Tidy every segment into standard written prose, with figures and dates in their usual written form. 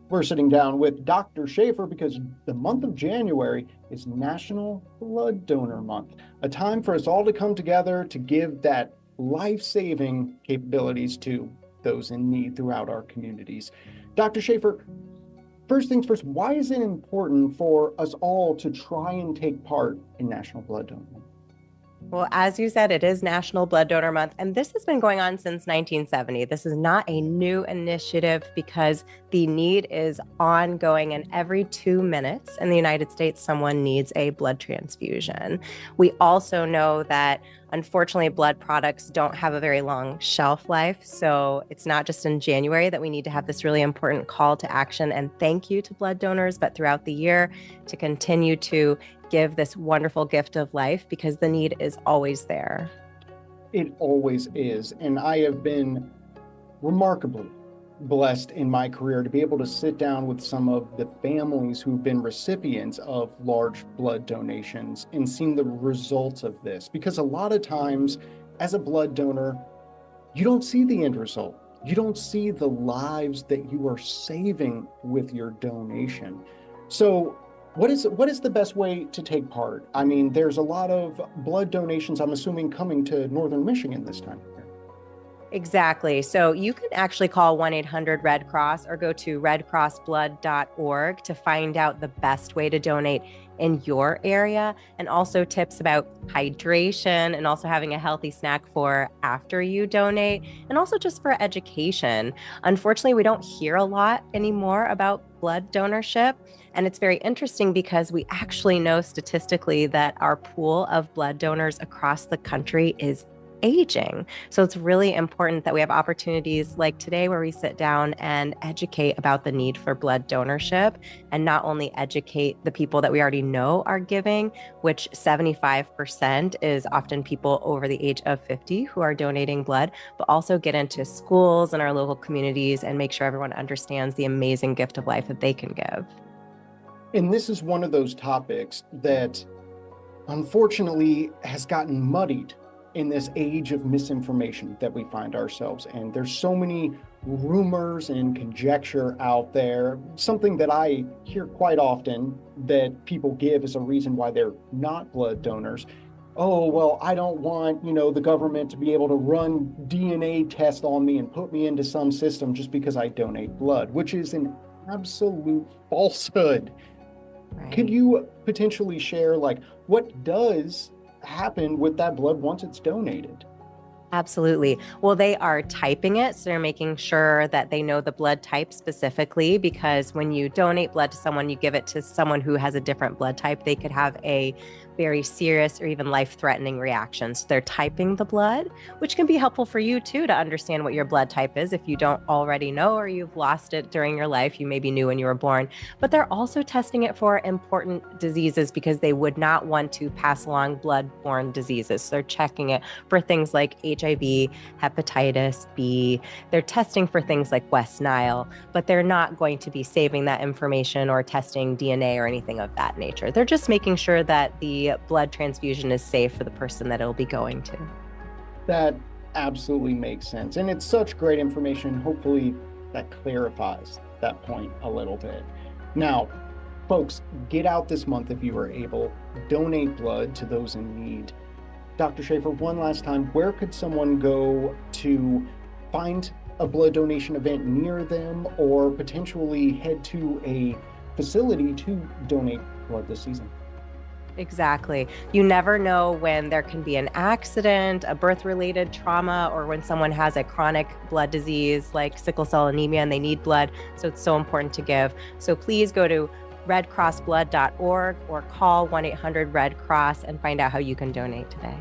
We're sitting down with Dr. Schaefer because the month of January is National Blood Donor Month, a time for us all to come together to give that life-saving capabilities to those in need throughout our communities. Dr. Schaefer, first things first, why is it important for us all to try and take part in National Blood Donor Month? Well, as you said, it is National Blood Donor Month, and this has been going on since 1970. This is not a new initiative because the need is ongoing, and every 2 minutes in the United States, someone needs a blood transfusion. We also know that, unfortunately, blood products don't have a very long shelf life, so it's not just in January that we need to have this really important call to action and thank you to blood donors, but throughout the year to continue to give this wonderful gift of life because the need is always there. It always is. And I have been remarkably blessed in my career to be able to sit down with some of the families who've been recipients of large blood donations and seen the results of this. Because a lot of times, as a blood donor, you don't see the end result. You don't see the lives that you are saving with your donation. So what is the best way to take part? I mean, there's a lot of blood donations, I'm assuming, coming to Northern Michigan this time. Exactly. So you can actually call 1-800-RED Cross or go to redcrossblood.org to find out the best way to donate in your area, and also tips about hydration and also having a healthy snack for after you donate, and also just for education. Unfortunately, we don't hear a lot anymore about blood donorship. And it's very interesting because we actually know statistically that our pool of blood donors across the country is aging. So it's really important that we have opportunities like today where we sit down and educate about the need for blood donorship, and not only educate the people that we already know are giving, which 75% is often people over the age of 50 who are donating blood, but also get into schools and our local communities and make sure everyone understands the amazing gift of life that they can give. And this is one of those topics that unfortunately has gotten muddied in this age of misinformation that we find ourselves in. There's so many rumors and conjecture out there. Something that I hear quite often that people give as a reason why they're not blood donors. Oh, well, I don't want, the government to be able to run DNA tests on me and put me into some system just because I donate blood, which is an absolute falsehood. Right. Could you potentially share, what does happen with that blood once it's donated? Absolutely. Well, they are typing it. So they're making sure that they know the blood type specifically, because when you donate blood to someone, you give it to someone who has a different blood type, they could have a very serious or even life-threatening reactions. They're typing the blood, which can be helpful for you too to understand what your blood type is if you don't already know or you've lost it during your life. You maybe knew when you were born, but they're also testing it for important diseases because they would not want to pass along blood-borne diseases. So they're checking it for things like HIV, hepatitis B. They're testing for things like West Nile, but they're not going to be saving that information or testing DNA or anything of that nature. They're just making sure that the blood transfusion is safe for the person that it'll be going to. That absolutely makes sense. And it's such great information. Hopefully that clarifies that point a little bit. Now, folks, get out this month if you are able. Donate blood to those in need. Dr. Schaefer, one last time, where could someone go to find a blood donation event near them, or potentially head to a facility to donate blood this season? Exactly. You never know when there can be an accident, a birth-related trauma, or when someone has a chronic blood disease like sickle cell anemia and they need blood. So it's so important to give. So please go to redcrossblood.org or call 1-800-RED-CROSS and find out how you can donate today.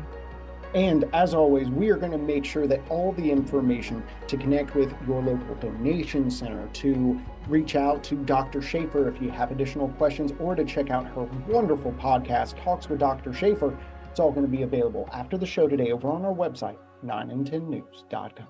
And as always, we are going to make sure that all the information to connect with your local donation center, to reach out to Dr. Schaefer if you have additional questions, or to check out her wonderful podcast, Talks with Dr. Schaefer. It's all going to be available after the show today over on our website, 9and10news.com.